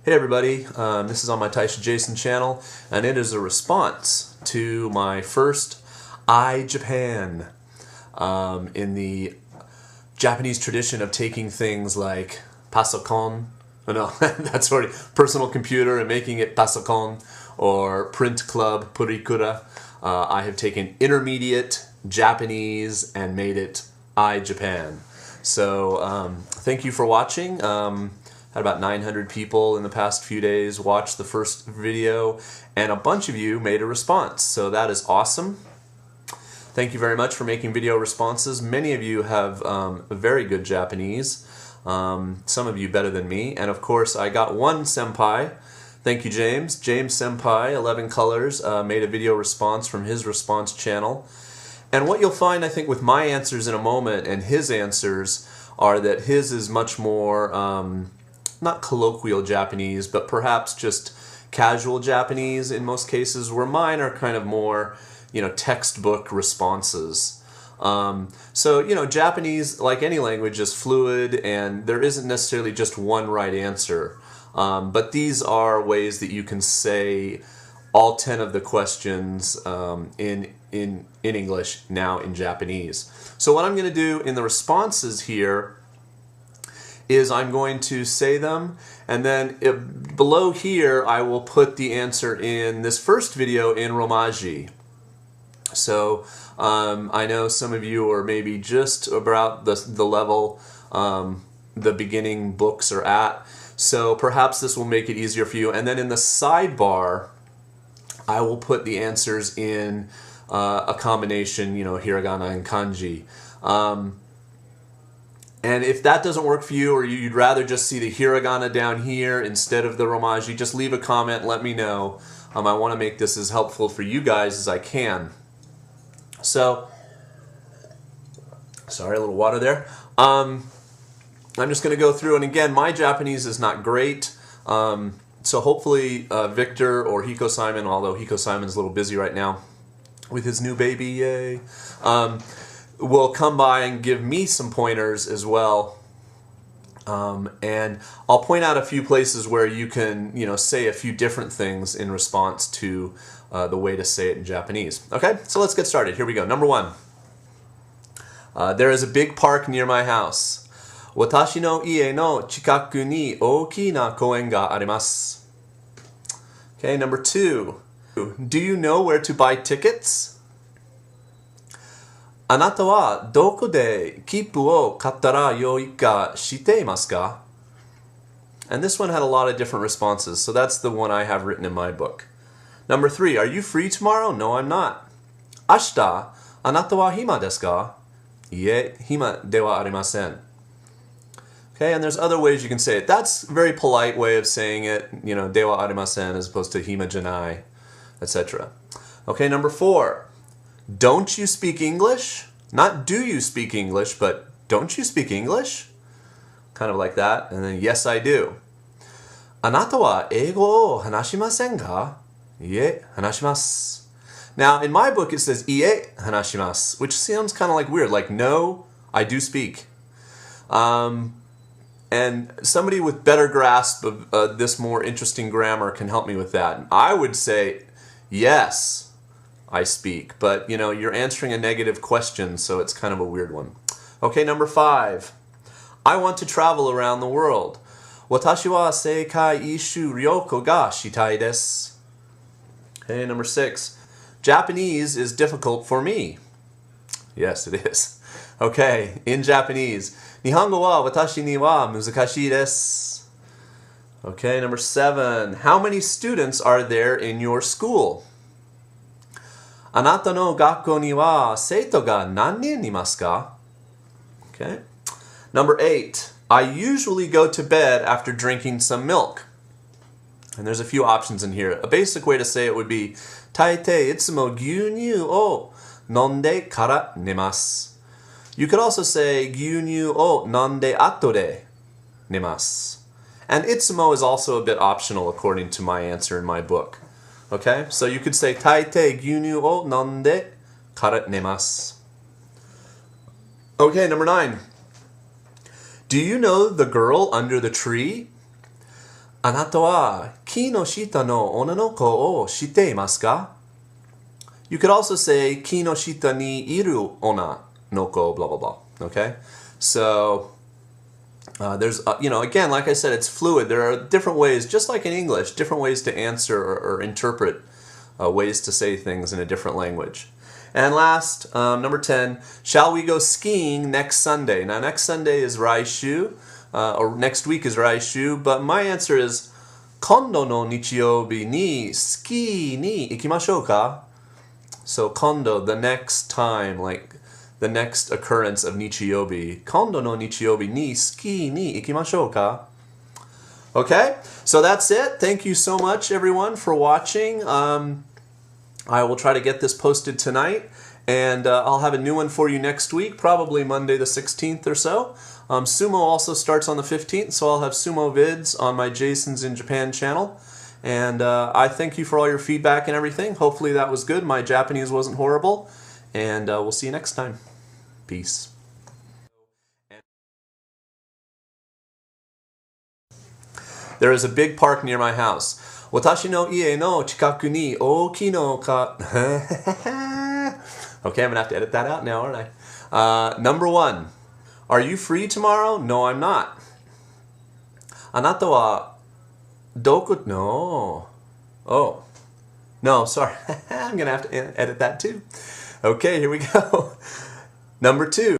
Hey everybody, this is on my Taisha Jason channel, and it is a response to my first iJapan. In the Japanese tradition of taking things like pasokon, that's already personal computer, and making it pasokon, or print club, purikura, I have taken intermediate Japanese and made it iJapan. So thank you for watching. Had about 900 people in the past few days watch the first video, and a bunch of you made a response, so that is awesome. Thank you very much for making video responses. Many of you have very good Japanese, some of you better than me, and of course I got one senpai. Thank you, James. James Senpai, ElevenColors, made a video response from his response channel. And what you'll find, I think, with my answers in a moment and his answers are that his is much more not colloquial Japanese, but perhaps just casual Japanese in most cases, where mine are kind of more, textbook responses. So, Japanese, like any language, is fluid, and there isn't necessarily just one right answer. But these are ways that you can say all 10 of the questions in English now in Japanese. So what I'm going to do in the responses here is I'm going to say them, and then below here I will put the answer in this first video in Romaji. So I know some of you are maybe just about the level the beginning books are at, so perhaps this will make it easier for you. And then in the sidebar I will put the answers in a combination, hiragana and kanji. And if that doesn't work for you, or you'd rather just see the hiragana down here instead of the romaji, just leave a comment, let me know. I want to make this as helpful for you guys as I can. So, sorry, a little water there. I'm just going to go through, and again, my Japanese is not great. So hopefully Victor or Hiko Simon, although Hiko Simon's a little busy right now with his new baby, yay, will come by and give me some pointers as well. And I'll point out a few places where you can, say a few different things in response to the way to say it in Japanese. Okay, so let's get started. Here we go. Number one. There is a big park near my house. 私の家の近くに大きな公園があります. Okay, number two. Do you know where to buy tickets? あなたはどこで切符を買ったらよいかしていますか? And this one had a lot of different responses, so that's the one I have written in my book. Number three. Are you free tomorrow? No, I'm not. 明日、あなたは暇ですか? いえ、暇ではありません. Okay, and there's other ways you can say it. That's a very polite way of saying it, de wa arimasen as opposed to hima janai, etc. Okay, number four. Don't you speak English? Not do you speak English, but don't you speak English? Kind of like that. And then yes, I do. あなたは英語を話しませんか? いえ、話します. Now, in my book it says いえ、話します, which sounds kind of like weird, like no, I do speak. And somebody with better grasp of this more interesting grammar can help me with that. I would say, yes, I speak. But, you're answering a negative question, so it's kind of a weird one. Okay, number five. I want to travel around the world. 私は世界一周旅行がしたいです. Okay, number six. Japanese is difficult for me. Yes, it is. Okay, in Japanese. 日本語は私にはむずかしいです. Okay, number seven. How many students are there in your school? あなたの学校には生徒が何人いますか? Okay. Number eight. I usually go to bed after drinking some milk. And there's a few options in here. A basic way to say it would be 大抵いつも牛乳を飲んでから寝ます. You could also say 牛乳を飲んで後で寝ます. And itsumo is also a bit optional according to my answer in my book. Okay? So you could say 大抵牛乳を飲んでから寝ます. Okay, number nine. Do you know the girl under the tree? あなたは木の下の女の子をしていますか? You could also say 木の下にいる女の子 blah blah blah. Okay? So there's, again, like I said, it's fluid. There are different ways, just like in English, different ways to answer or interpret ways to say things in a different language. And last, number 10, shall we go skiing next Sunday? Now, next Sunday is Raishu, or next week is Raishu, but my answer is, 今度の日曜日にスキーに行きましょうか? So, 今度, the next time, like the next occurrence of 日曜日. 今度の日曜日にスキーに行きましょうか? Okay, so that's it. Thank you so much, everyone, for watching. I will try to get this posted tonight, and I'll have a new one for you next week, probably Monday the 16th or so. Sumo also starts on the 15th, so I'll have sumo vids on my Jason's in Japan channel. And I thank you for all your feedback and everything. Hopefully that was good. My Japanese wasn't horrible. And we'll see you next time. Peace. There is a big park near my house. 私の家の近くに大きなOkay, I'm gonna have to edit that out now, aren't I? Number 1. Are you free tomorrow? No, I'm not. あなたはどこ No. Oh. No, sorry. I'm gonna have to edit that too. Okay, here we go. Number 2.